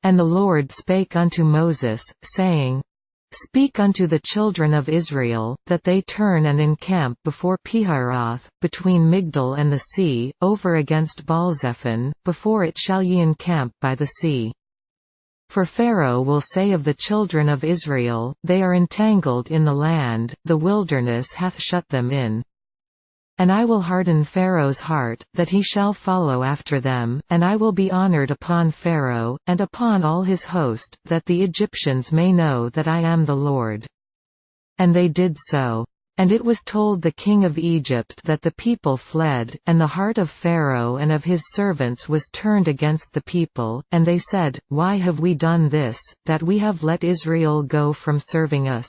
And the Lord spake unto Moses, saying, Speak unto the children of Israel, that they turn and encamp before Pihahiroth, between Migdol and the sea, over against Baalzephon, before it shall ye encamp by the sea. For Pharaoh will say of the children of Israel, They are entangled in the land, the wilderness hath shut them in. And I will harden Pharaoh's heart, that he shall follow after them, and I will be honored upon Pharaoh, and upon all his host, that the Egyptians may know that I am the Lord. And they did so. And it was told the king of Egypt that the people fled, and the heart of Pharaoh and of his servants was turned against the people, and they said, Why have we done this, that we have let Israel go from serving us?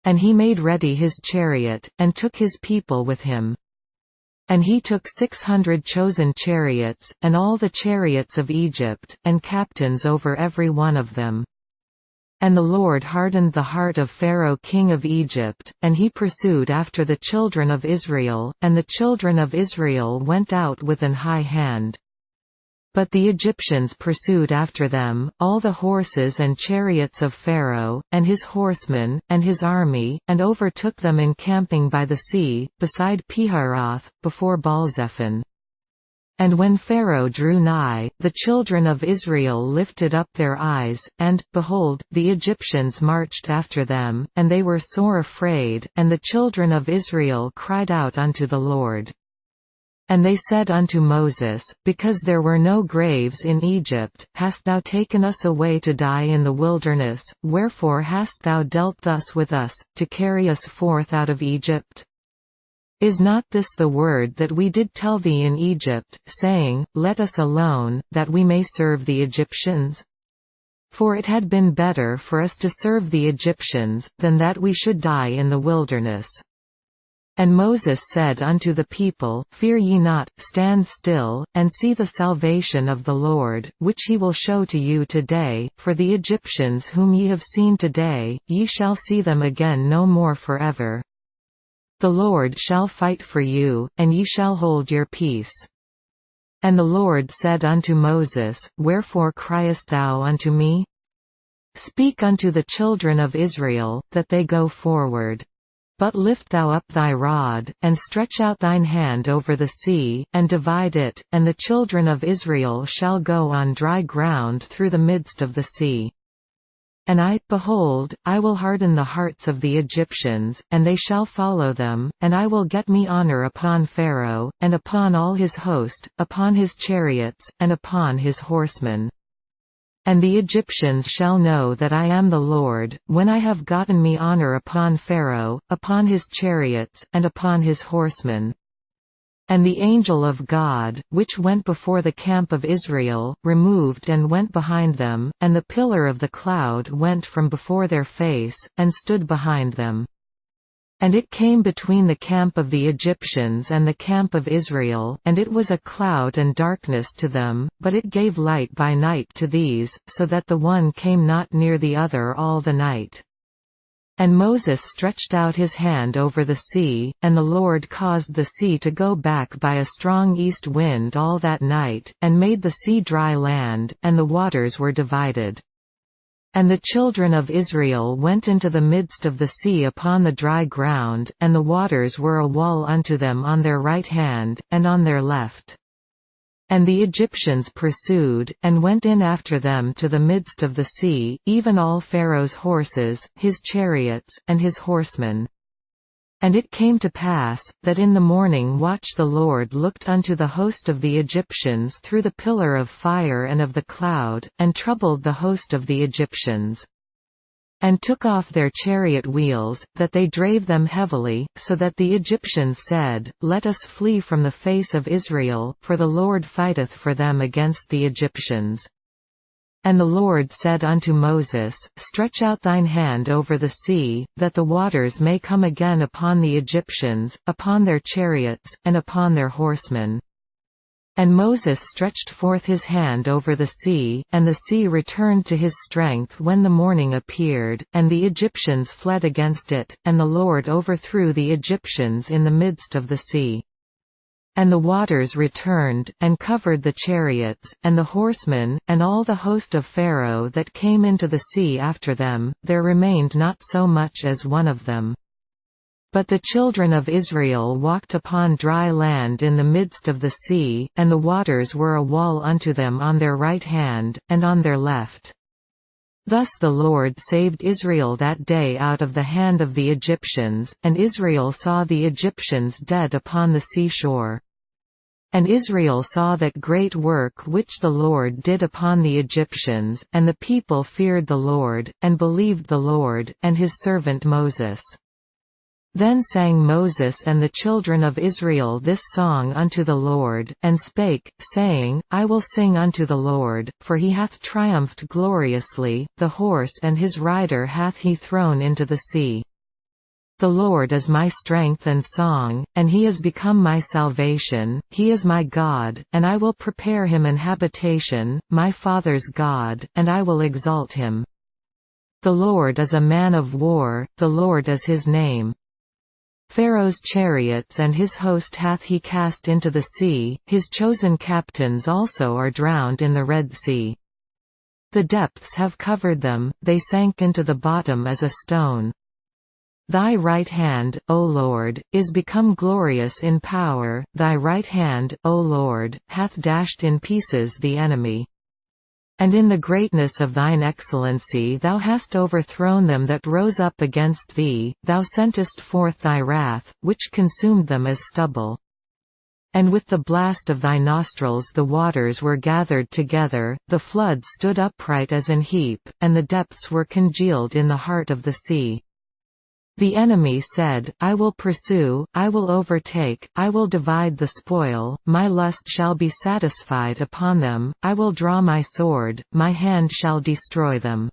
And he made ready his chariot, and took his people with him. And he took 600 chosen chariots, and all the chariots of Egypt, and captains over every one of them. And the Lord hardened the heart of Pharaoh king of Egypt, and he pursued after the children of Israel, and the children of Israel went out with an high hand. But the Egyptians pursued after them, all the horses and chariots of Pharaoh, and his horsemen, and his army, and overtook them encamping by the sea, beside Pihahiroth, before Baalzephon. And when Pharaoh drew nigh, the children of Israel lifted up their eyes, and, behold, the Egyptians marched after them, and they were sore afraid, and the children of Israel cried out unto the Lord. And they said unto Moses, Because there were no graves in Egypt, hast thou taken us away to die in the wilderness, wherefore hast thou dealt thus with us, to carry us forth out of Egypt? Is not this the word that we did tell thee in Egypt, saying, Let us alone, that we may serve the Egyptians? For it had been better for us to serve the Egyptians, than that we should die in the wilderness. And Moses said unto the people, Fear ye not, stand still, and see the salvation of the Lord, which he will show to you today, for the Egyptians whom ye have seen today, ye shall see them again no more forever. The Lord shall fight for you, and ye shall hold your peace. And the Lord said unto Moses, Wherefore criest thou unto me? Speak unto the children of Israel, that they go forward. But lift thou up thy rod, and stretch out thine hand over the sea, and divide it, and the children of Israel shall go on dry ground through the midst of the sea. And I, behold, I will harden the hearts of the Egyptians, and they shall follow them, and I will get me honor upon Pharaoh, and upon all his host, upon his chariots, and upon his horsemen. And the Egyptians shall know that I am the Lord, when I have gotten me honor upon Pharaoh, upon his chariots, and upon his horsemen. And the angel of God, which went before the camp of Israel, removed and went behind them, and the pillar of the cloud went from before their face, and stood behind them. And it came between the camp of the Egyptians and the camp of Israel, and it was a cloud and darkness to them, but it gave light by night to these, so that the one came not near the other all the night. And Moses stretched out his hand over the sea, and the Lord caused the sea to go back by a strong east wind all that night, and made the sea dry land, and the waters were divided. And the children of Israel went into the midst of the sea upon the dry ground, and the waters were a wall unto them on their right hand, and on their left. And the Egyptians pursued, and went in after them to the midst of the sea, even all Pharaoh's horses, his chariots, and his horsemen. And it came to pass, that in the morning watch the Lord looked unto the host of the Egyptians through the pillar of fire and of the cloud, and troubled the host of the Egyptians. And took off their chariot wheels, that they drave them heavily, so that the Egyptians said, Let us flee from the face of Israel, for the Lord fighteth for them against the Egyptians. And the Lord said unto Moses, Stretch out thine hand over the sea, that the waters may come again upon the Egyptians, upon their chariots, and upon their horsemen. And Moses stretched forth his hand over the sea, and the sea returned to his strength when the morning appeared, and the Egyptians fled against it, and the Lord overthrew the Egyptians in the midst of the sea. And the waters returned, and covered the chariots, and the horsemen, and all the host of Pharaoh that came into the sea after them, there remained not so much as one of them. But the children of Israel walked upon dry land in the midst of the sea, and the waters were a wall unto them on their right hand, and on their left. Thus the Lord saved Israel that day out of the hand of the Egyptians, and Israel saw the Egyptians dead upon the seashore. And Israel saw that great work which the Lord did upon the Egyptians, and the people feared the Lord, and believed the Lord, and his servant Moses. Then sang Moses and the children of Israel this song unto the Lord, and spake, saying, I will sing unto the Lord, for he hath triumphed gloriously, the horse and his rider hath he thrown into the sea. The Lord is my strength and song, and he is become my salvation. He is my God, and I will prepare him an habitation, my father's God, and I will exalt him. The Lord is a man of war, the Lord is his name. Pharaoh's chariots and his host hath he cast into the sea, his chosen captains also are drowned in the Red Sea. The depths have covered them, they sank into the bottom as a stone. Thy right hand, O Lord, is become glorious in power, thy right hand, O Lord, hath dashed in pieces the enemy. And in the greatness of thine excellency thou hast overthrown them that rose up against thee, thou sentest forth thy wrath, which consumed them as stubble. And with the blast of thy nostrils the waters were gathered together, the flood stood upright as an heap, and the depths were congealed in the heart of the sea. The enemy said, I will pursue, I will overtake, I will divide the spoil, my lust shall be satisfied upon them, I will draw my sword, my hand shall destroy them.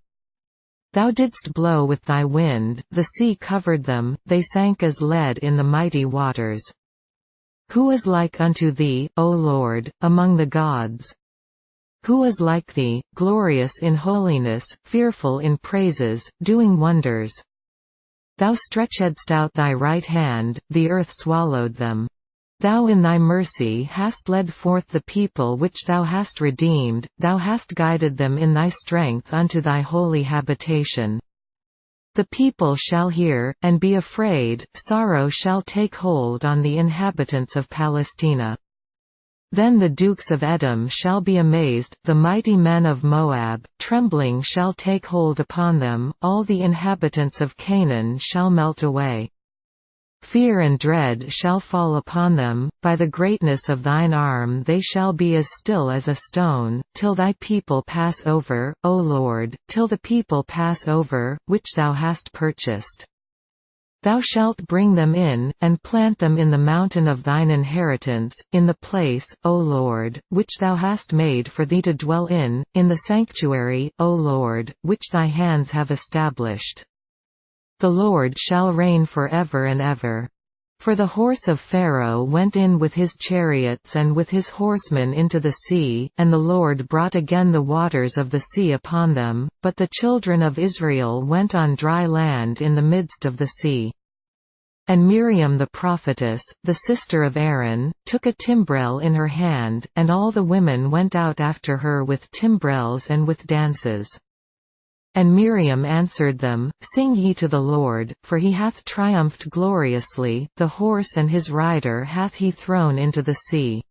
Thou didst blow with thy wind, the sea covered them, they sank as lead in the mighty waters. Who is like unto thee, O Lord, among the gods? Who is like thee, glorious in holiness, fearful in praises, doing wonders? Thou stretchedst out thy right hand, the earth swallowed them. Thou in thy mercy hast led forth the people which thou hast redeemed, thou hast guided them in thy strength unto thy holy habitation. The people shall hear, and be afraid, sorrow shall take hold on the inhabitants of Palestina. Then the dukes of Edom shall be amazed, the mighty men of Moab, trembling shall take hold upon them, all the inhabitants of Canaan shall melt away. Fear and dread shall fall upon them, by the greatness of thine arm they shall be as still as a stone, till thy people pass over, O Lord, till the people pass over, which thou hast purchased. Thou shalt bring them in, and plant them in the mountain of thine inheritance, in the place, O Lord, which thou hast made for thee to dwell in the sanctuary, O Lord, which thy hands have established. The Lord shall reign for ever and ever. For the horse of Pharaoh went in with his chariots and with his horsemen into the sea, and the Lord brought again the waters of the sea upon them, but the children of Israel went on dry land in the midst of the sea. And Miriam the prophetess, the sister of Aaron, took a timbrel in her hand, and all the women went out after her with timbrels and with dances. And Miriam answered them, Sing ye to the Lord, for he hath triumphed gloriously, the horse and his rider hath he thrown into the sea.